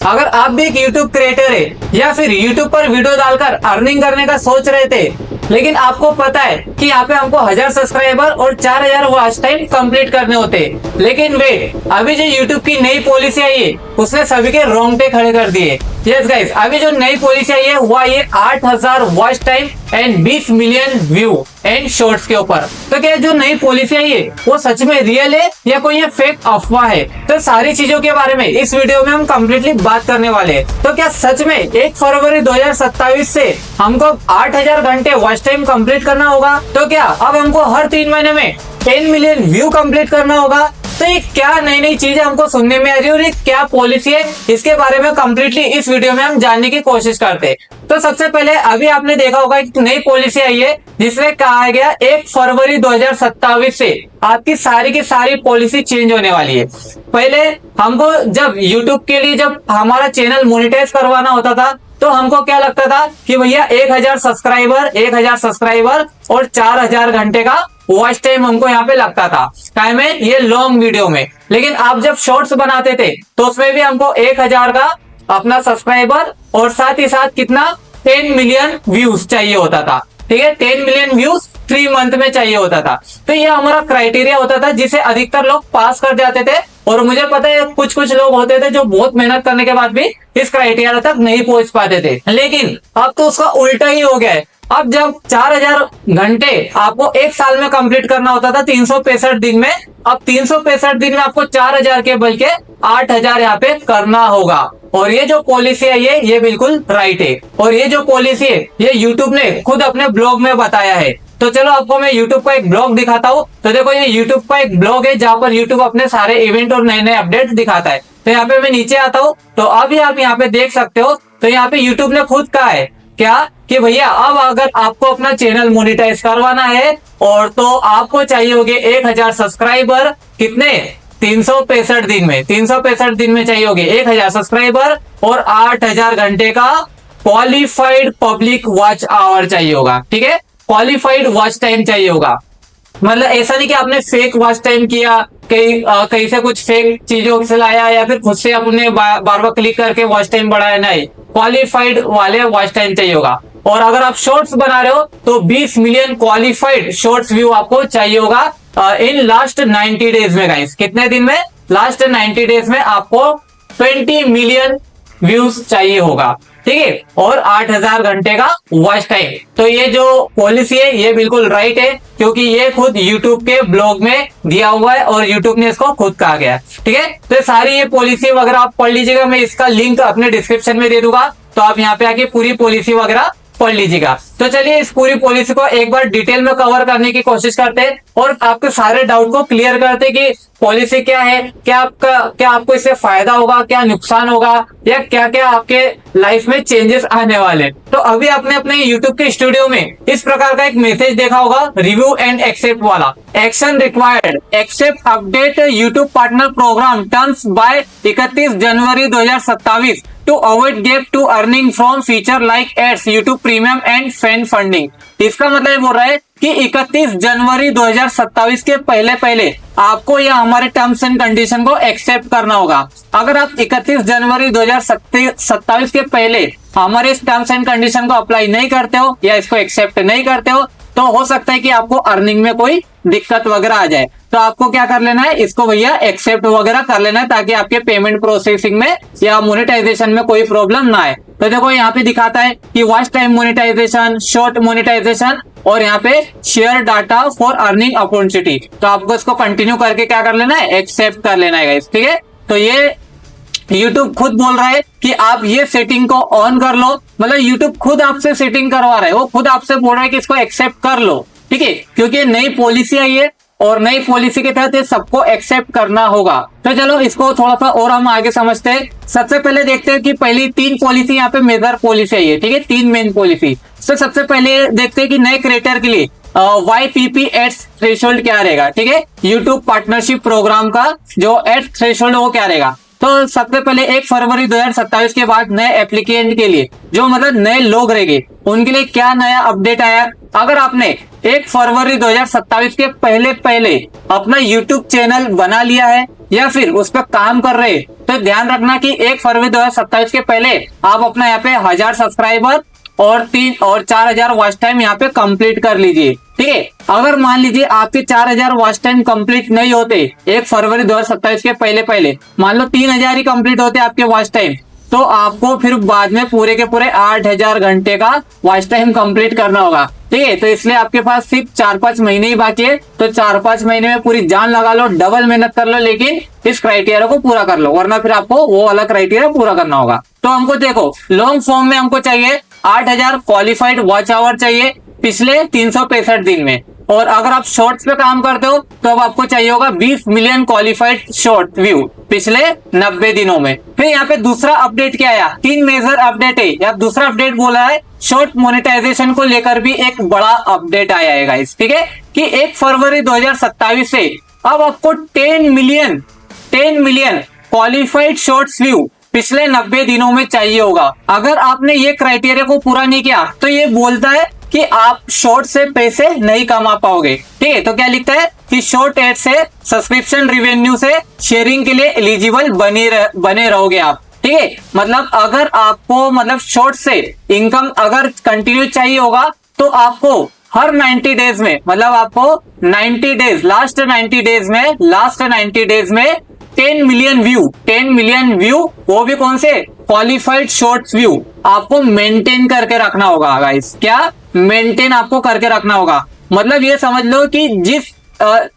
अगर आप भी एक यूट्यूब क्रिएटर है या फिर यूट्यूब पर वीडियो डालकर अर्निंग करने का सोच रहे थे, लेकिन आपको पता है कि यहाँ पे हमको 1000 सब्सक्राइबर और 4000 वॉच टाइम कंप्लीट करने होते हैं, लेकिन वे अभी जो यूट्यूब की नई पॉलिसी आई है उसने सभी के रोंगटे खड़े कर दिए। यस गाइस, अभी जो नई पॉलिसी आई है वो आई है 8000 watch time and 20 million view and shorts के ऊपर। तो क्या जो नई पॉलिसी आई है वो सच में रियल है या कोई ये फेक अफवाह है? तो सारी चीजों के बारे में इस वीडियो में हम कम्प्लीटली बात करने वाले हैं। तो क्या सच में 1 फरवरी 2027 से हमको 8000 घंटे वॉच टाइम कंप्लीट करना होगा? तो क्या अब हमको हर 3 महीने में 10 मिलियन व्यू कंप्लीट करना होगा? तो ये क्या नई नई चीजें हमको सुनने में आ रही है और ये क्या पॉलिसी है, इसके बारे में कम्प्लीटली इस वीडियो में हम जानने की कोशिश करते हैं। तो सबसे पहले अभी आपने देखा होगा एक नई पॉलिसी आई है जिसमें कहा गया 1 फरवरी 2027 से आपकी सारी की सारी पॉलिसी चेंज होने वाली है। पहले हमको जब यूट्यूब के लिए जब हमारा चैनल मोनेटाइज करवाना होता था तो हमको क्या लगता था कि भैया 1000 सब्सक्राइबर और 4000 घंटे का वॉच टाइम हमको यहाँ पे लगता था टाइम है ये लॉन्ग वीडियो में। लेकिन आप जब शॉर्ट्स बनाते थे तो उसमें भी हमको 1000 का अपना सब्सक्राइबर और साथ ही साथ कितना 10 मिलियन व्यूज चाहिए होता था। ठीक है, 10 मिलियन व्यूज 3 मंथ में चाहिए होता था। तो ये हमारा क्राइटेरिया होता था जिसे अधिकतर लोग पास कर जाते थे। और मुझे पता है कुछ कुछ लोग होते थे जो बहुत मेहनत करने के बाद भी इस क्राइटेरिया तक नहीं पहुंच पाते थे। लेकिन अब तो उसका उल्टा ही हो गया है। अब जब 4000 घंटे आपको 1 साल में कंप्लीट करना होता था 365 दिन में, अब 365 दिन में आपको 4000 के बल्कि 8000 यहाँ पे करना होगा। और ये जो पॉलिसी है ये बिल्कुल राइट है। और ये जो पॉलिसी है ये यूट्यूब ने खुद अपने ब्लॉग में बताया है। तो चलो आपको मैं यूट्यूब का एक ब्लॉग दिखाता हूँ। तो देखो ये यूट्यूब का एक ब्लॉग है जहाँ पर यूट्यूब अपने सारे इवेंट और नए नए अपडेट दिखाता है। तो यहाँ पे मैं नीचे आता हूँ तो अभी आप यहाँ पे देख सकते हो। तो यहाँ पे यूट्यूब ने खुद कहा है क्या कि भैया अब अगर आपको अपना चैनल मोनेटाइज करवाना है और तो आपको चाहिए होगे 1000 सब्सक्राइबर कितने 365 दिन में 365 दिन में चाहिए होगे 1000 सब्सक्राइबर और 8000 घंटे का क्वालिफाइड पब्लिक वॉच आवर चाहिए होगा। ठीक है, क्वालिफाइड वॉच टाइम चाहिए होगा। मतलब ऐसा नहीं कि आपने फेक वॉच टाइम किया, कहीं से कुछ फेक चीजों से लाया या फिर खुद से आपने बार बार क्लिक करके वॉच टाइम बढ़ाया, नहीं, क्वालिफाइड वाले वॉच टाइम चाहिए होगा। और अगर आप शॉर्ट्स बना रहे हो तो 20 मिलियन क्वालिफाइड शॉर्ट्स व्यू आपको चाहिए होगा इन लास्ट 90 डेज में। गाइस कितने दिन में? लास्ट 90 डेज में आपको 20 मिलियन व्यूज चाहिए होगा। ठीक है, और 8000 घंटे का वॉच टाइम। तो ये जो पॉलिसी है ये बिल्कुल राइट है क्योंकि ये खुद यूट्यूब के ब्लॉग में दिया हुआ है और यूट्यूब ने इसको खुद कहा गया है। ठीक है, तो सारी ये पॉलिसी वगैरह आप पढ़ लीजिएगा। मैं इसका लिंक अपने डिस्क्रिप्शन में दे दूंगा तो आप यहाँ पे आके पूरी पॉलिसी वगैरह पढ़ लीजिएगा। तो चलिए इस पूरी पॉलिसी को एक बार डिटेल में कवर करने की कोशिश करते हैं और आपके सारे डाउट को क्लियर करते हैं कि पॉलिसी क्या है, क्या आपको इससे फायदा होगा, क्या नुकसान होगा या क्या क्या आपके लाइफ में चेंजेस आने वाले। तो अभी आपने अपने यूट्यूब के स्टूडियो में इस प्रकार का एक मैसेज देखा होगा, रिव्यू एंड एक्सेप्ट वाला। Action required, accept update YouTube partner program terms by 31 January 2027 to avoid gap to earning from feature like ads, YouTube Premium and fan funding। इसका मतलब बोल रहा है कि 31 जनवरी 2027 के पहले आपको यह हमारे टर्म्स एंड कंडीशन को एक्सेप्ट करना होगा। अगर आप 31 जनवरी 2027 के पहले हमारे इस टर्म्स एंड कंडीशन को अप्लाई नहीं करते हो या इसको एक्सेप्ट नहीं करते हो तो हो सकता है कि आपको अर्निंग में कोई दिक्कत वगैरह आ जाए। तो आपको क्या कर लेना है, इसको भैया एक्सेप्ट वगैरह कर लेना है ताकि आपके पेमेंट प्रोसेसिंग में या मोनेटाइजेशन में कोई प्रॉब्लम ना आए। तो देखो यहाँ पे दिखाता है कि watch time monetization, short monetization और यहाँ पे share data for earning opportunity. तो आपको इसको कंटिन्यू करके क्या कर लेना है, एक्सेप्ट कर लेना है। ठीक है, तो ये YouTube खुद बोल रहा है कि आप ये सेटिंग को ऑन कर लो। मतलब YouTube खुद आपसे सेटिंग करवा रहा है, वो खुद आपसे बोल रहा है कि इसको एक्सेप्ट कर लो। ठीक है, क्योंकि नई पॉलिसी आई है और नई पॉलिसी के तहत सबको एक्सेप्ट करना होगा। तो चलो इसको थोड़ा सा और हम आगे समझते हैं। सबसे पहले देखते हैं कि पहली 3 पॉलिसी यहाँ पे मेजर पॉलिसी आई है। ठीक है, 3 मेन पॉलिसी। तो सबसे पहले देखते हैं कि नए क्रिएटर के लिए YPP एड्स थ्रेशोल्ड क्या रहेगा। ठीक है, यूट्यूब पार्टनरशिप प्रोग्राम का जो एड्स थ्रेशोल्ड वो क्या रहेगा। तो सबसे पहले 1 फरवरी 2027 के बाद नए एप्लीकेंट के लिए जो मतलब नए लोग रहेंगे उनके लिए क्या नया अपडेट आया। अगर आपने 1 फरवरी 2027 के पहले अपना YouTube चैनल बना लिया है या फिर उस पर काम कर रहे हैं तो ध्यान रखना कि 1 फरवरी 2027 के पहले आप अपना यहाँ पे 1000 सब्सक्राइबर और 3 और 4000 वॉच टाइम यहाँ पे कंप्लीट कर लीजिए। ठीक है, अगर मान लीजिए आपके 4000 वॉच टाइम कंप्लीट नहीं होते 1 फरवरी 2027 के पहले पहले, मान लो 3000 ही कंप्लीट होते आपके वॉच टाइम, तो आपको फिर बाद में पूरे के पूरे 8000 घंटे का वॉच टाइम कंप्लीट करना होगा। ठीक है, तो इसलिए आपके पास सिर्फ 4-5 महीने ही बाकी है, तो 4-5 महीने में पूरी जान लगा लो, डबल मेहनत कर लो, लेकिन इस क्राइटेरिया को पूरा कर लो, वरना फिर आपको वो वाला क्राइटेरिया पूरा करना होगा। तो हमको देखो लॉन्ग फॉर्म में हमको चाहिए 8000 क्वालिफाइड वॉच आवर चाहिए पिछले 365 दिन में, और अगर आप शॉर्ट्स पे काम करते हो तो अब आपको चाहिए होगा 20 मिलियन क्वालिफाइड शॉर्ट व्यू पिछले 90 दिनों में। फिर यहाँ पे दूसरा अपडेट क्या आया, 3 मेजर अपडेट है, या दूसरा अपडेट बोला है शॉर्ट मोनेटाइजेशन को लेकर भी एक बड़ा अपडेट आया है गाइस। ठीक है, कि 1 फरवरी 2027 से अब आपको 10 मिलियन क्वालिफाइड शॉर्ट्स व्यू पिछले 90 दिनों में चाहिए होगा। अगर आपने ये क्राइटेरिया को पूरा नहीं किया तो ये बोलता है कि आप शॉर्ट से पैसे नहीं कमा पाओगे। ठीक है, तो क्या लिखता है कि शॉर्ट एड से सब्सक्रिप्शन रिवेन्यू से शेयरिंग के लिए एलिजिबल बने रहोगे आप। ठीक है, मतलब अगर आपको मतलब शॉर्ट से इनकम अगर कंटिन्यू चाहिए होगा तो आपको हर 90 डेज में, मतलब आपको 90 डेज लास्ट 90 डेज में 10 मिलियन व्यू वो भी कौन से क्वालिफाइड शॉर्ट्स व्यू आपको मेंटेन करके रखना होगा गाइस। क्या मेंटेन आपको करके रखना होगा, मतलब ये समझ लो कि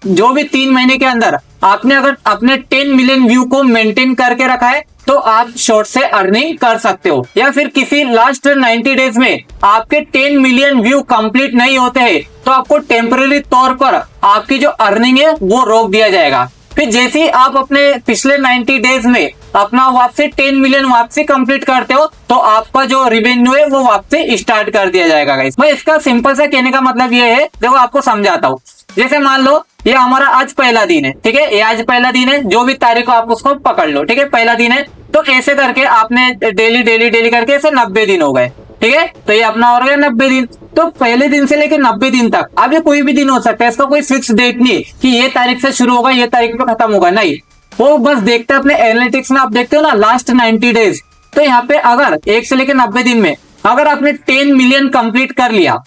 जो भी 3 महीने के अंदर आपने अगर अपने 10 मिलियन व्यू को मेंटेन करके रखा है तो आप शॉर्ट से अर्निंग कर सकते हो। या फिर किसी लास्ट 90 डेज में आपके 10 मिलियन व्यू कंप्लीट नहीं होते हैं तो आपको टेम्पररी तौर पर आपकी जो अर्निंग है वो रोक दिया जाएगा। फिर जैसे ही आप अपने पिछले 90 डेज में अपना वापसी 10 मिलियन वापसी कंप्लीट करते हो तो आपका जो रिवेन्यू है वो वापसी स्टार्ट कर दिया जाएगा गाइस। मैं इसका सिंपल सा कहने का मतलब ये है, देखो आपको समझाता हूँ। जैसे मान लो ये हमारा आज पहला दिन है, ठीक है, ये आज पहला दिन है, जो भी तारीख को आप उसको पकड़ लो, ठीक है, पहला दिन है। तो ऐसे करके आपने डेली करके ऐसे 90 दिन हो गए। ठीक है, तो ये अपना हो गया 90 दिन। तो पहले दिन से लेकर 90 दिन तक, अब ये कोई भी दिन हो सकता है, इसका कोई फिक्स डेट नहीं कि ये तारीख से शुरू होगा ये तारीख पे खत्म होगा, नहीं। वो बस देखते हैं अपने एनालिटिक्स में, आप देखते हो ना लास्ट 90 डेज, तो यहाँ पे अगर 1 से लेकर 90 दिन में अगर आपने 10 मिलियन कंप्लीट कर लिया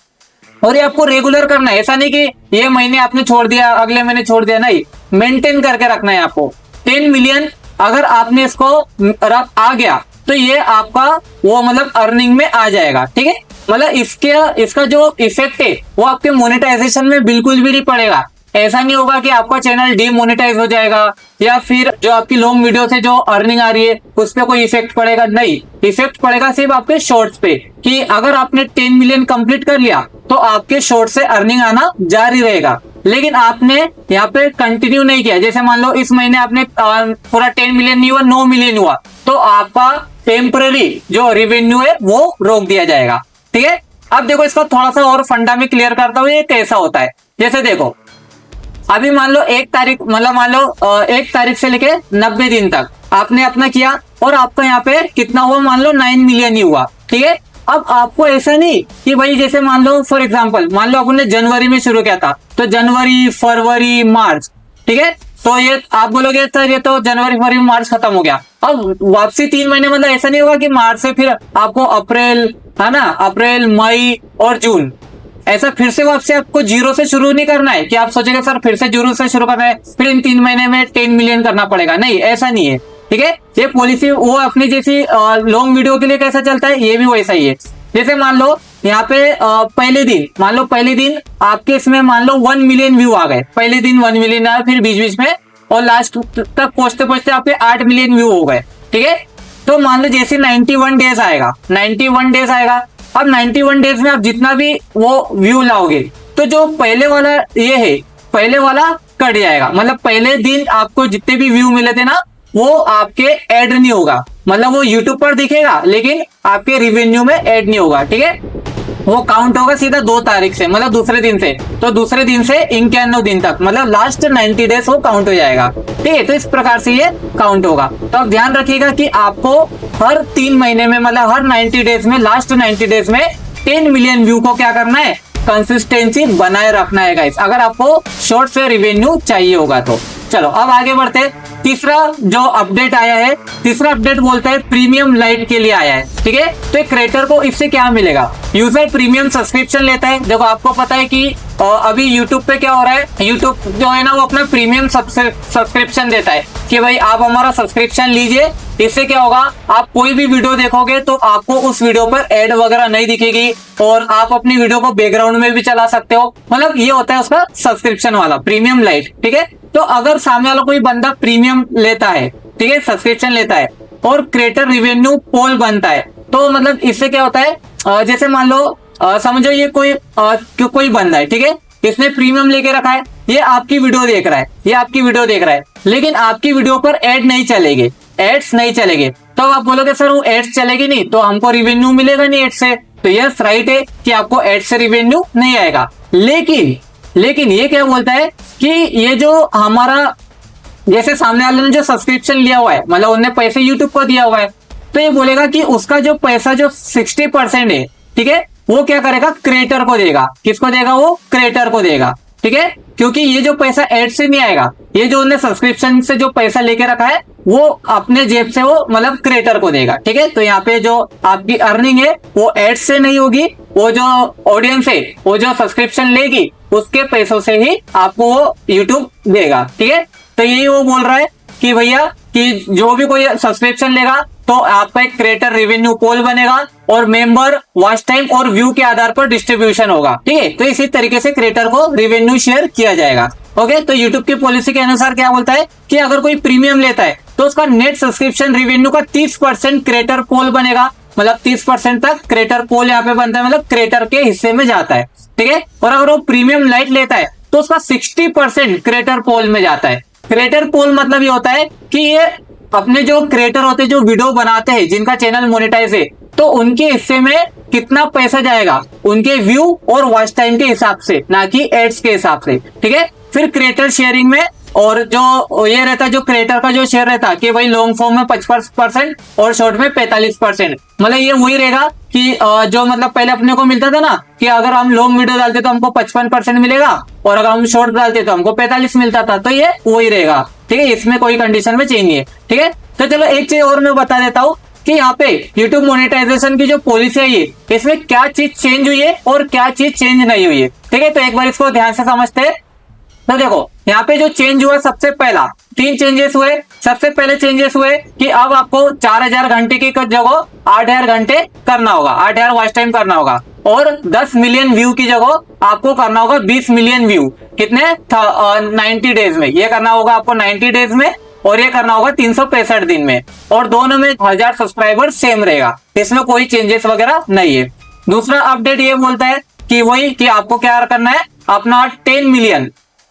और ये आपको रेगुलर करना है, ऐसा नहीं कि ये महीने आपने छोड़ दिया अगले महीने छोड़ दिया, नहीं, मेंटेन करके रखना है आपको। 10 मिलियन अगर आपने इसको आ गया तो ये आपका वो मतलब अर्निंग में आ जाएगा। ठीक है, मतलब इसका जो इफेक्ट है वो आपके मोनेटाइजेशन में बिल्कुल भी नहीं पड़ेगा। ऐसा नहीं होगा कि आपका चैनल डीमोनेटाइज हो जाएगा या फिर जो आपकी लॉन्ग वीडियो से जो अर्निंग आ रही है उस पर कोई इफेक्ट पड़ेगा, नहीं। इफेक्ट पड़ेगा सिर्फ आपके शॉर्ट्स पे, कि अगर आपने 10 मिलियन कंप्लीट कर लिया तो आपके शॉर्ट से अर्निंग आना जारी रहेगा। लेकिन आपने यहाँ पे कंटिन्यू नहीं किया, जैसे मान लो इस महीने आपने पूरा 10 मिलियन नहीं हुआ, 9 मिलियन हुआ, तो आपका टेम्पररी जो रेवेन्यू है वो रोक दिया जाएगा। ठीक है, अब देखो इसका थोड़ा सा और फंडा में क्लियर करता हूँ ये कैसा होता है। जैसे देखो अभी मान लो 1 तारीख, मतलब मान लो 1 तारीख से लेके 90 दिन तक आपने अपना किया और आपका यहाँ पे कितना हुआ, मान लो 9 मिलियन ही हुआ। ठीक है, अब आपको ऐसा नहीं कि भाई जैसे मान लो फॉर एग्जांपल मान लो आपने जनवरी में शुरू किया था, तो जनवरी फरवरी मार्च, ठीक है, तो ये आप बोलोगे सर ये तो जनवरी फरवरी मार्च खत्म हो गया, अब वापसी 3 महीने, मतलब ऐसा नहीं होगा कि मार्च से फिर आपको अप्रैल, है ना, अप्रैल मई और जून, ऐसा फिर से वापसी आपको जीरो से शुरू नहीं करना है कि आप सोचेंगे सर फिर से जीरो से शुरू करना है, फिर इन 3 महीने में 10 मिलियन करना पड़ेगा, नहीं, ऐसा नहीं है। ठीक है, ये पॉलिसी वो अपनी जैसी लॉन्ग वीडियो के लिए कैसा चलता है ये भी वैसा ही है। जैसे मान लो यहाँ पे पहले दिन आपके इसमें मान लो 1 मिलियन व्यू आ गए, पहले दिन 1 मिलियन आया, फिर बीच में और लास्ट तक पहुंचते आपके 8 मिलियन व्यू हो गए। ठीक है, तो मान लो जैसे 91 डेज आएगा, अब 91 डेज में आप जितना भी वो व्यू लाओगे तो जो पहले वाला ये है, पहले वाला कट जाएगा, मतलब पहले दिन आपको जितने भी व्यू मिले थे ना वो आपके ऐड नहीं होगा, मतलब वो यूट्यूब पर दिखेगा लेकिन आपके रिवेन्यू में ऐड नहीं होगा। ठीक है, वो काउंट होगा सीधा 2 तारीख से, मतलब दूसरे दिन से, तो दूसरे दिन से 91 दिन तक, मतलब लास्ट 90 डेज वो काउंट हो जाएगा। ठीक है, तो इस प्रकार से ये काउंट होगा। तो आप ध्यान रखिएगा कि आपको हर 3 महीने में, मतलब हर 90 डेज में, लास्ट 90 डेज में 10 मिलियन व्यू को क्या करना है, कंसिस्टेंसी बनाए रखना है गाइस, अगर आपको शॉर्ट से रिवेन्यू चाहिए होगा तो। चलो अब आगे बढ़ते। तीसरा जो अपडेट आया है, तीसरा अपडेट बोलता है प्रीमियम लाइट के लिए आया है, ठीक है। तो एक क्रिएटर को इससे क्या मिलेगा, यूजर प्रीमियम सब्सक्रिप्शन लेता है। देखो आपको पता है कि अभी यूट्यूब पे क्या हो रहा है, यूट्यूब जो है ना वो अपना प्रीमियम सब्सक्रिप्शन देता है कि भाई आप हमारा सब्सक्रिप्शन लीजिए। इससे क्या होगा, आप कोई भी वीडियो देखोगे तो आपको उस वीडियो पर एड वगैरह नहीं दिखेगी और आप अपनी वीडियो को बैकग्राउंड में भी चला सकते हो। मतलब ये होता है उसका सब्सक्रिप्शन वाला प्रीमियम लाइट, ठीक है। तो अगर सामने वाला कोई बंदा प्रीमियम लेता है, ठीक है, सब्सक्रिप्शन लेता है और क्रिएटर रिवेन्यू पोल बनता है, तो मतलब इससे क्या होता है, जैसे मान लो समझो ये कोई बंदा है, ठीक है, इसने प्रीमियम लेके रखा है, ये आपकी वीडियो देख रहा है, ये आपकी वीडियो देख रहा है, लेकिन आपकी वीडियो पर एड नहीं चलेगी, एड्स नहीं चलेगे। तो आप बोलोगे सर वो एड्स चलेगी नहीं तो हमको रिवेन्यू मिलेगा नहीं एड से। तो यस राइट है कि आपको एड से रिवेन्यू नहीं आएगा, लेकिन ये क्या बोलता है कि ये जो हमारा जैसे सामने वाले ने जो सब्सक्रिप्शन लिया हुआ है, मतलब उन्होंने पैसे यूट्यूब को दिया हुआ है, तो ये बोलेगा कि उसका जो पैसा जो 60% है, ठीक है, वो क्या करेगा, क्रिएटर को देगा। किसको देगा, वो क्रिएटर को देगा, ठीक है, क्योंकि ये जो पैसा एड से नहीं आएगा, ये जो उन्होंने सब्सक्रिप्शन से जो पैसा लेके रखा है वो अपने जेब से वो मतलब क्रिएटर को देगा, ठीक है। तो यहाँ पे जो आपकी अर्निंग है वो एड से नहीं होगी, वो जो ऑडियंस है वो जो सब्सक्रिप्शन लेगी उसके पैसों से ही आपको वो यूट्यूब देगा, ठीक है। तो यही वो बोल रहा है कि भैया कि जो भी कोई सब्सक्रिप्शन लेगा तो आपका एक क्रिएटर रेवेन्यू पोल बनेगा और मेंबर, वॉच टाइम और व्यू के आधार पर डिस्ट्रीब्यूशन होगा, ठीक है। तो इसी तरीके से क्रिएटर को रेवेन्यू शेयर किया जाएगा। ओके, तो यूट्यूब की पॉलिसी के अनुसार क्या बोलता है कि अगर कोई प्रीमियम लेता है तो उसका नेट सब्सक्रिप्शन रेवेन्यू का 30% क्रिएटर पोल बनेगा, मतलब 30% तक क्रिएटर पोल यहाँ पे बनता है, मतलब क्रिएटर के हिस्से में जाता है, ठीक है। और अगर वो प्रीमियम लाइट लेता है तो उसका 60% क्रिएटर पोल में जाता है। क्रिएटर पोल मतलब ये होता है कि ये अपने जो क्रिएटर होते हैं जो वीडियो बनाते हैं जिनका चैनल मोनेटाइज है, तो उनके हिस्से में कितना पैसा जाएगा उनके व्यू और वॉच टाइम के हिसाब से, ना कि एड्स के हिसाब से, ठीक है। फिर क्रिएटर शेयरिंग में और जो ये रहता है, जो क्रिएटर का जो शेयर रहता है कि भाई लॉन्ग फॉर्म में 55% और शॉर्ट में 45%, मतलब ये वही रहेगा कि जो मतलब पहले अपने को मिलता था ना कि अगर हम लॉन्ग वीडियो डालते तो हमको 55% मिलेगा और अगर हम शॉर्ट डालते तो हमको 45 मिलता था, तो ये वही रहेगा, ठीक है। इसमें कोई कंडीशन में चेंज नहीं है, ठीक है। तो चलो एक चीज और मैं बता देता हूँ कि यहाँ पे यूट्यूब मोनेटाइजेशन की जो पॉलिसी है ये, इसमें क्या चीज चेंज हुई है और क्या चीज चेंज नहीं हुई है, ठीक है। तो एक बार इसको ध्यान से समझते हैं। तो देखो यहाँ पे जो चेंज हुआ, सबसे पहला 3 चेंजेस हुए। सबसे पहले चेंजेस हुए कि अब आपको 4000 घंटे की जगह 8000 घंटे करना होगा, 8000 वॉच टाइम करना होगा, और 10 मिलियन व्यू की जगह आपको करना होगा 20 मिलियन व्यू। कितने 90 डेज में, ये करना होगा आपको 90 डेज में, और ये करना होगा 365 दिन में, और दोनों में 1000 सब्सक्राइबर सेम रहेगा, इसमें कोई चेंजेस वगैरह नहीं है। दूसरा अपडेट ये बोलता है कि वही कि आपको क्या करना है, अपना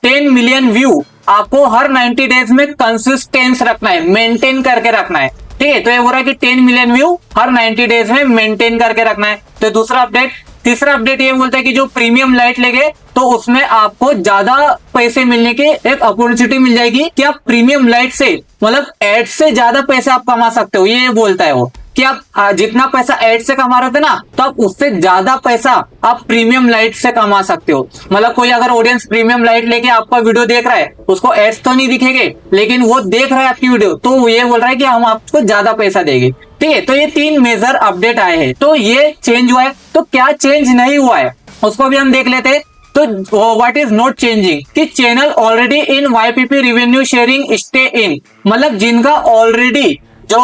10 मिलियन व्यू आपको हर 90 डेज में कंसिस्टेंस रखना है, मेंटेन करके रखना है, ठीक है। तो ये बोल रहा है कि 10 मिलियन व्यू हर 90 डेज में मेंटेन करके रखना है। तो दूसरा अपडेट। तीसरा अपडेट ये बोलता है कि जो प्रीमियम लाइट लेंगे तो उसमें आपको ज्यादा पैसे मिलने की एक अपॉर्चुनिटी मिल जाएगी कि आप प्रीमियम लाइट से मतलब एड से ज्यादा पैसे आप कमा सकते हो। ये बोलता है वो कि आप जितना पैसा एड से कमा रहे थे ना, तो आप उससे ज्यादा पैसा आप प्रीमियम लाइट से कमा सकते हो। मतलब कोई अगर ऑडियंस प्रीमियम लाइट लेके आपका वीडियो देख रहा है, उसको एड्स तो नहीं दिखेंगे लेकिन वो देख रहा है आपकी वीडियो, तो वो ये बोल रहा है कि हम आपको ज्यादा पैसा देंगे, ठीक है। तो ये 3 मेजर अपडेट आए हैं। तो ये चेंज हुआ है। तो क्या चेंज नहीं हुआ है उसको भी हम देख लेते हैं। तो व्हाट इज नॉट चेंजिंग कि channel already in YPP revenue sharing stay in, मतलब जिनका ऑलरेडी जो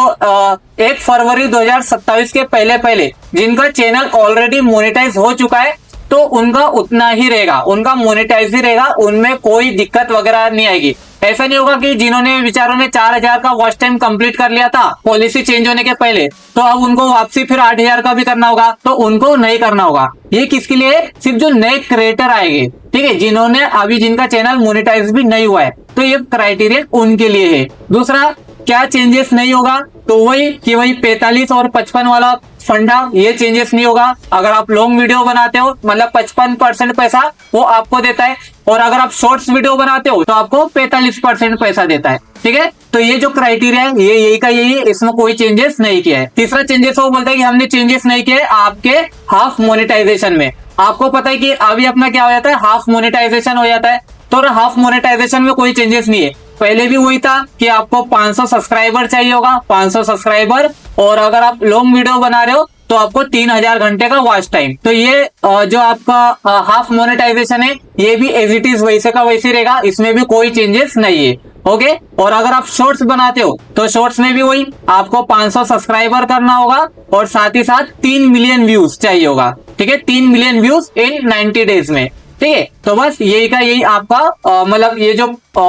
1 फरवरी 2027 के पहले जिनका चैनल ऑलरेडी मोनेटाइज हो चुका है, तो उनका उतना ही रहेगा, उनका मोनेटाइज ही रहेगा, उनमें कोई दिक्कत वगैरह नहीं आएगी। ऐसा नहीं होगा कि जिन्होंने बेचारों ने 4000 का वॉच टाइम कंप्लीट कर लिया था पॉलिसी चेंज होने के पहले, तो अब उनको वापसी फिर 8000 का भी करना होगा, तो उनको नहीं करना होगा। ये किसके लिए? सिर्फ जो नए क्रिएटर आएंगे, ठीक है, जिन्होंने अभी जिनका चैनल मोनेटाइज भी नहीं हुआ है, तो ये क्राइटेरिया उनके लिए है। दूसरा क्या चेंजेस नहीं होगा, तो वही कि वही 45 और 55 वाला फंडा, ये चेंजेस नहीं होगा। अगर आप लॉन्ग वीडियो बनाते हो मतलब 55% पैसा वो आपको देता है, और अगर आप शॉर्ट्स वीडियो बनाते हो तो आपको 45% पैसा देता है, ठीक है। तो ये जो क्राइटेरिया है ये यही का यही, इसमें कोई चेंजेस नहीं किया है। तीसरा चेंजेस वो बोलता है कि हमने चेंजेस नहीं किए आपके हाफ मोनेटाइजेशन में। आपको पता है कि अभी अपना क्या हो जाता है, हाफ मोनेटाइजेशन हो जाता है, तो हाफ मोनेटाइजेशन में कोई चेंजेस नहीं है। पहले भी वही था कि आपको 500 सब्सक्राइबर चाहिए होगा, 500 सब्सक्राइबर, और अगर आप लॉन्ग वीडियो बना रहे हो तो आपको 3000 घंटे का वॉच टाइम। तो ये जो आपका हाफ मोनेटाइजेशन है ये भी एज इट इज वैसे का वैसे रहेगा, इसमें भी कोई चेंजेस नहीं है। ओके, और अगर आप शॉर्ट्स बनाते हो तो शॉर्ट्स में भी वही आपको 500 सब्सक्राइबर करना होगा और साथ ही साथ 3 मिलियन व्यूज चाहिए होगा। ठीक है, 3 मिलियन व्यूज इन 90 डेज में। ठीक है, तो बस यही का यही आपका मतलब ये जो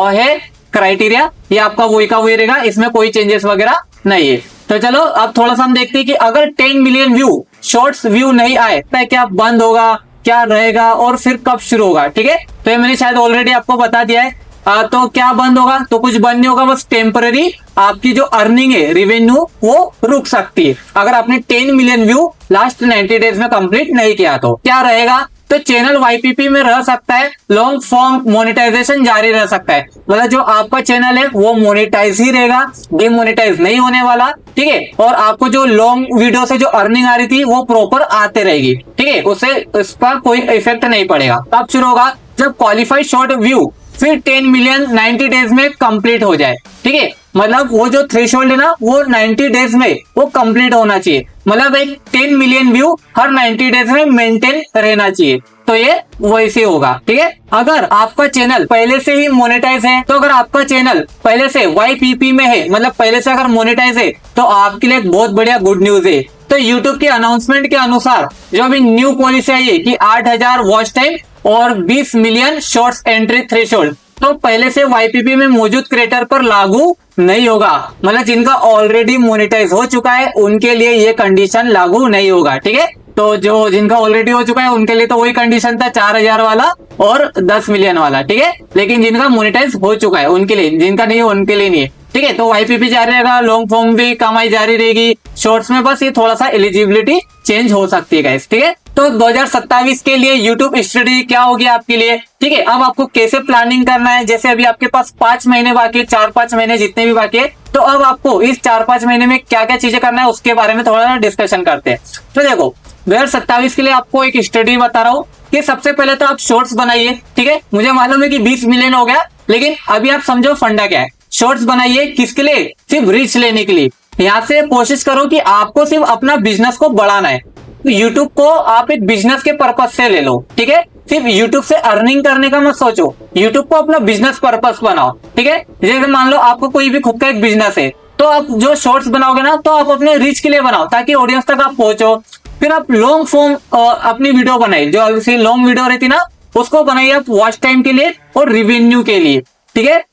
है क्राइटेरिया, ये आपका वही का वही रहेगा, इसमें कोई चेंजेस वगैरह नहीं है। तो चलो अब थोड़ा सा हम देखते हैं कि अगर 10 मिलियन व्यू शॉर्ट्स व्यू नहीं आए तो क्या बंद होगा, क्या रहेगा और फिर कब शुरू होगा। ठीक है, तो ये मैंने शायद ऑलरेडी आपको बता दिया है। तो क्या बंद होगा, तो कुछ बंद नहीं होगा, बस टेम्पररी आपकी जो अर्निंग है, रेवेन्यू, वो रुक सकती है अगर आपने 10 मिलियन व्यू लास्ट 90 डेज में कंप्लीट नहीं किया। तो क्या रहेगा, तो चैनल वाईपीपी में रह सकता है, लॉन्ग फॉर्म मोनेटाइजेशन जारी रह सकता है, मतलब जो आपका चैनल है वो मोनेटाइज ही रहेगा, डिमोनेटाइज नहीं होने वाला। ठीक है, और आपको जो लॉन्ग वीडियो से जो अर्निंग आ रही थी वो प्रॉपर आते रहेगी। ठीक है, उससे इसका कोई इफेक्ट नहीं पड़ेगा। तब शुरू होगा जब क्वालिफाइड शॉर्ट व्यू फिर 10 मिलियन 90 डेज में कंप्लीट हो जाए। ठीक है, मतलब वो जो थ्रेशोल्ड है ना वो 90 डेज में वो कंप्लीट होना चाहिए, मतलब एक 10 मिलियन व्यू हर 90 डेज में मेंटेन रहना चाहिए। तो ये वैसे होगा। ठीक है, अगर आपका चैनल पहले से ही मोनेटाइज है, तो अगर आपका चैनल पहले से वाईपीपी में है, मतलब पहले से अगर मोनेटाइज है, तो आपके लिए एक बहुत बढ़िया गुड न्यूज है। तो यूट्यूब के अनाउंसमेंट के अनुसार जो अभी न्यू पॉलिसी आई है कि 8000 वॉच टाइम और 20 मिलियन शॉर्ट्स एंट्री थ्रेशोल्ड, तो पहले से वाईपीपी में मौजूद क्रिएटर पर लागू नहीं होगा, मतलब जिनका ऑलरेडी मोनेटाइज हो चुका है उनके लिए ये कंडीशन लागू नहीं होगा। ठीक है, तो जो जिनका ऑलरेडी हो चुका है उनके लिए तो वही कंडीशन था 4000 वाला और 10 मिलियन वाला। ठीक है, लेकिन जिनका मोनेटाइज हो चुका है उनके लिए, जिनका नहीं है उनके लिए नहीं है। ठीक है, तो वाईपीपी जारी रहेगा, लॉन्ग फॉर्म भी कमाई जारी रहेगी, शॉर्ट्स में बस ये थोड़ा सा एलिजिबिलिटी चेंज हो सकती है गाइस। ठीक है, तो 2027 के लिए यूट्यूब स्ट्रेटजी क्या होगी आपके लिए। ठीक है, अब आपको कैसे प्लानिंग करना है, जैसे अभी आपके पास 5 महीने बाकी है, 4-5 महीने जितने भी बाकी है, तो अब आपको इस 4-5 महीने में क्या क्या चीजें करना है उसके बारे में थोड़ा डिस्कशन करते हैं। तो देखो 2027 के लिए आपको एक स्ट्रेटजी बता रहा हूँ कि सबसे पहले तो आप शॉर्ट्स बनाइए। ठीक है, मुझे मालूम है कि 20 मिलियन हो गया, लेकिन अभी आप समझो फंडा क्या है। शॉर्ट्स बनाइए किसके लिए, सिर्फ रीच लेने के लिए। यहाँ से कोशिश करो कि आपको सिर्फ अपना बिजनेस को बढ़ाना है, तो यूट्यूब को आप एक बिजनेस के पर्पज से ले लो। ठीक है, सिर्फ यूट्यूब से अर्निंग करने का मत सोचो, यूट्यूब को अपना बिजनेस पर्पज बनाओ। ठीक है, जैसे मान लो आपको कोई भी खुद का एक बिजनेस है, तो आप जो शॉर्ट्स बनाओगे ना तो आप अपने रीच के लिए बनाओ ताकि ऑडियंस तक आप पहुंचो। फिर आप लॉन्ग फॉर्म अपनी वीडियो बनाइए, जो लॉन्ग वीडियो रहती ना उसको बनाइए आप वॉच टाइम के लिए और रिवेन्यू के लिए। ठीक है,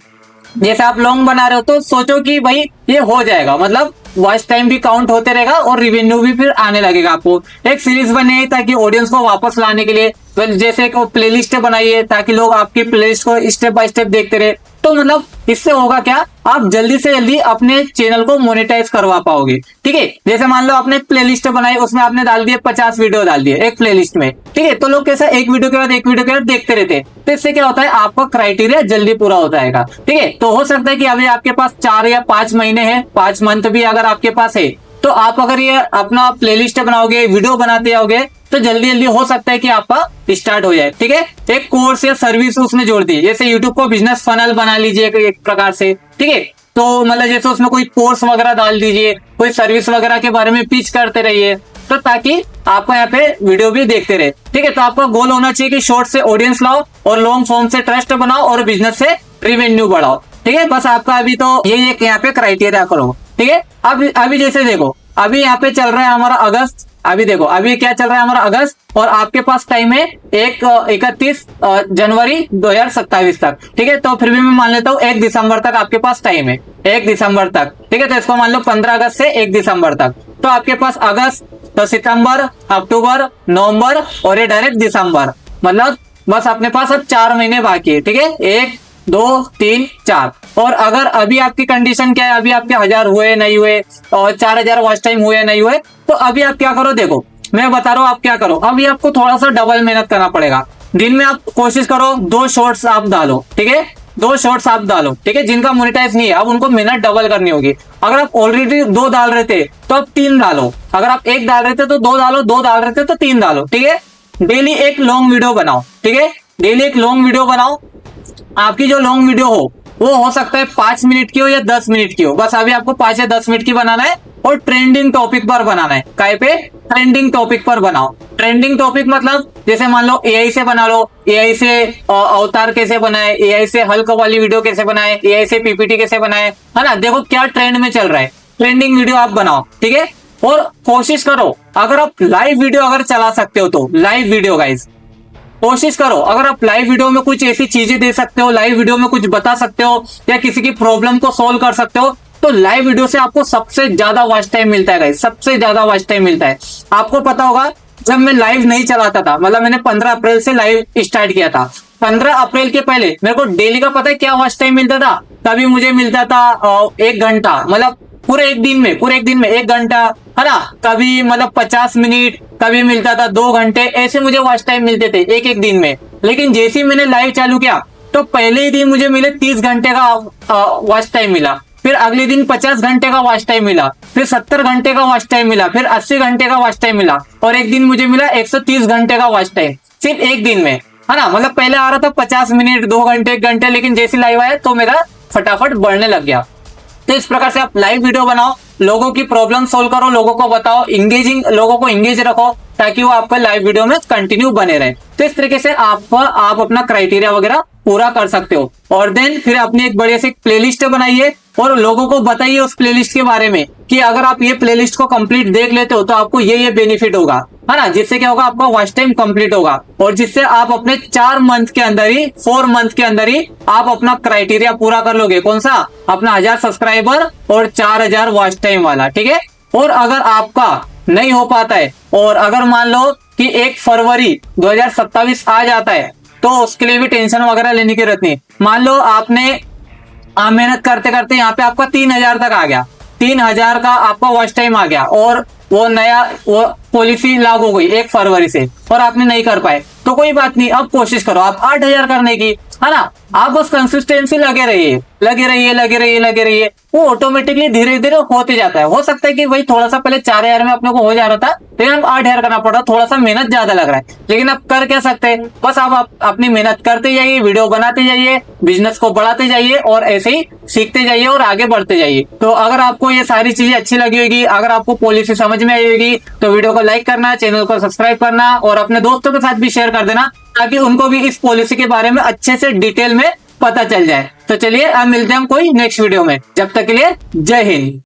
जैसे आप लॉन्ग बना रहे हो तो सोचो कि भाई ये हो जाएगा, मतलब वॉच टाइम भी काउंट होते रहेगा और रिवेन्यू भी फिर आने लगेगा। आपको एक सीरीज बनाइए ताकि ऑडियंस को वापस लाने के लिए, जैसे एक प्लेलिस्ट बनाइए ताकि लोग आपकी प्लेलिस्ट को स्टेप बाय स्टेप देखते रहे। तो मतलब इससे होगा क्या, आप जल्दी से जल्दी अपने चैनल को मोनेटाइज करवा पाओगे। ठीक है, जैसे मान लो आपने एक प्लेलिस्ट बनाई, उसमें आपने डाल दिए 50 वीडियो डाल दिए एक प्लेलिस्ट में। ठीक है, तो लोग कैसा एक वीडियो के बाद एक वीडियो के बाद देखते रहते हैं, तो इससे क्या होता है आपका क्राइटेरिया जल्दी पूरा हो जाएगा। ठीक है, तो हो सकता है कि अभी आपके पास 4 या 5 महीने हैं, 5 मंथ भी अगर आपके पास है, तो आप अगर ये अपना प्लेलिस्ट बनाओगे, वीडियो बनाते आओगे, तो जल्दी जल्दी हो सकता है कि आपका स्टार्ट हो जाए। ठीक है, एक कोर्स या सर्विस उसमें जोड़ दी, जैसे यूट्यूब को बिजनेस फनल बना लीजिए एक प्रकार से। ठीक है, तो मतलब जैसे उसमें कोई कोर्स वगैरह डाल दीजिए, कोई सर्विस वगैरह के बारे में पिच करते रहिए, तो ताकि आपको यहाँ पे वीडियो भी देखते रहे। ठीक है, तो आपका गोल होना चाहिए कि शॉर्ट से ऑडियंस लाओ और लॉन्ग फॉर्म से ट्रस्ट बनाओ और बिजनेस से रेवेन्यू बढ़ाओ। ठीक है, बस आपका अभी तो यही एक यहाँ पे क्राइटेरिया करो। ठीक है, अभी जैसे देखो अभी यहाँ पे चल रहा है हमारा अगस्त, अभी देखो अभी क्या चल रहा है हमारा अगस्त, और आपके पास टाइम है 31 जनवरी 2027 तक। ठीक है, तो फिर भी मैं मान लेता हूँ 1 दिसंबर तक आपके पास टाइम है, 1 दिसंबर तक। ठीक है, तो इसको मान लो 15 अगस्त से 1 दिसंबर तक, तो आपके पास अगस्त, तो सितंबर, अक्टूबर, नवंबर और ये डायरेक्ट दिसंबर, मतलब बस अपने पास अब 4 महीने बाकी है। ठीक है, 1 2 3 4। और अगर अभी आपकी कंडीशन क्या है, अभी आपके 1000 हुए नहीं हुए और 4000 वॉच टाइम हुए नहीं हुए, तो अभी आप क्या करो, देखो मैं बता रहा हूँ आप क्या करो। अभी आपको थोड़ा सा डबल मेहनत करना पड़ेगा। दिन में आप कोशिश करो 2 शॉर्ट्स आप डालो। ठीक है, 2 शॉर्ट्स आप डालो। ठीक है, जिनका मोनेटाइज नहीं है अब उनको मेहनत डबल करनी होगी। अगर आप ऑलरेडी 2 डाल रहे थे तो आप 3 डालो, अगर आप 1 डाल रहे थे तो 2 डालो, 2 डाल रहे थे तो 3 डालो। ठीक है, डेली एक लॉन्ग वीडियो बनाओ। ठीक है, डेली एक लॉन्ग वीडियो बनाओ। आपकी जो लॉन्ग वीडियो हो वो हो सकता है 5 मिनट की हो या 10 मिनट की हो, बस अभी आपको 5 या 10 मिनट की बनाना है और ट्रेंडिंग टॉपिक पर बनाना है। काय पे? ट्रेंडिंग टॉपिक पर बनाओ। ट्रेंडिंग टॉपिक मतलब जैसे मान लो एआई से बना लो, एआई से अवतार कैसे बनाए, एआई से हल्क वाली वीडियो कैसे बनाए, एआई से पीपीटी कैसे बनाए, है ना। देखो क्या ट्रेंड में चल रहा है, ट्रेंडिंग वीडियो आप बनाओ, ठीक है। और कोशिश करो अगर आप लाइव वीडियो अगर चला सकते हो तो लाइव वीडियो गाइस, कोशिश करो अगर आप लाइव वीडियो में कुछ ऐसी चीजें दे सकते हो, लाइव वीडियो में कुछ बता सकते हो या किसी की प्रॉब्लम को सोल्व कर सकते हो, तो लाइव वीडियो से आपको सबसे ज्यादा वॉच टाइम मिलता है गाइस, सबसे ज्यादा वॉच टाइम मिलता है। आपको पता होगा जब मैं लाइव नहीं चलाता था, मतलब मैंने 15 अप्रैल से लाइव स्टार्ट किया था, 15 अप्रैल के पहले मेरे को डेली का पता है क्या वॉच टाइम मिलता था? तभी मुझे मिलता था 1 घंटा, मतलब पूरे एक दिन में 1 घंटा, है ना। कभी मतलब 50 मिनट, कभी मिलता था 2 घंटे, ऐसे मुझे वॉच टाइम मिलते थे एक दिन में। लेकिन जैसे ही मैंने लाइव चालू किया तो पहले ही दिन मुझे मिले 30 घंटे का वॉच टाइम मिला, फिर अगले दिन 50 घंटे का वॉच टाइम मिला, फिर 70 घंटे का वॉच टाइम मिला, फिर 80 घंटे का वॉच टाइम मिला, और एक दिन मुझे मिला 130 घंटे का वॉच टाइम सिर्फ एक दिन में, है ना। मतलब पहले आ रहा था 50 मिनट, 2 घंटे, 1 घंटे, लेकिन जैसे लाइव आया तो मेरा फटाफट बढ़ने लग गया। तो इस प्रकार से आप लाइव वीडियो बनाओ, लोगों की प्रॉब्लम सोल्व करो, लोगों को बताओ, इंगेजिंग, लोगों को इंगेज रखो ताकि वो आपका लाइव वीडियो में कंटिन्यू बने रहे। तो इस तरीके से आप अपना क्राइटेरिया वगैरह पूरा कर सकते हो। और देन फिर अपनी एक बढ़िया सी प्लेलिस्ट बनाइए और लोगों को बताइए उस प्लेलिस्ट के बारे में कि अगर आप ये प्लेलिस्ट को कंप्लीट देख लेते हो तो आपको ये बेनिफिट होगा, है ना। जिससे क्या होगा, आपका वॉच टाइम कंप्लीट होगा और जिससे आप अपने 4 मंथ के अंदर ही, 4 मंथ के अंदर ही आप अपना क्राइटेरिया पूरा कर लोगे। कौन सा? अपना 1000 सब्सक्राइबर और 4000 वॉच टाइम वाला, ठीक है। और अगर आपका नहीं हो पाता है और अगर मान लो कि 1 फरवरी 2027 आ जाता है तो उसके लिए भी टेंशन वगैरह लेने की जरूरत नहीं। मान लो आपने मेहनत करते करते यहाँ पे आपका 3000 तक आ गया, 3000 का आपका वॉच टाइम आ गया और वो नया वो पॉलिसी लागू हो गई 1 फरवरी से और आपने नहीं कर पाए, तो कोई बात नहीं, अब कोशिश करो आप 8000 करने की, है ना। आप बस कंसिस्टेंसी लगे रहिए, वो ऑटोमेटिकली धीरे धीरे होते जाता है। हो सकता है कि भाई थोड़ा सा पहले 4000 में अपने को हो जा रहा था, लेकिन अब 8000 करना पड़ रहा, थोड़ा सा मेहनत ज्यादा लग रहा है, लेकिन अब कर क्या सकते हैं, बस आप अपनी मेहनत करते जाइए, वीडियो बनाते जाइए, बिजनेस को बढ़ाते जाइए और ऐसे ही सीखते जाइए और आगे बढ़ते जाइए। तो अगर आपको ये सारी चीजें अच्छी लगी होगी, अगर आपको पॉलिसी समझ में आई होगी, तो वीडियो को लाइक करना, चैनल को सब्सक्राइब करना और अपने दोस्तों के साथ भी शेयर कर देना ताकि उनको भी इस पॉलिसी के बारे में अच्छे से डिटेल में पता चल जाए। तो चलिए अब मिलते हैं हम कोई नेक्स्ट वीडियो में, जब तक के लिए जय हिंद।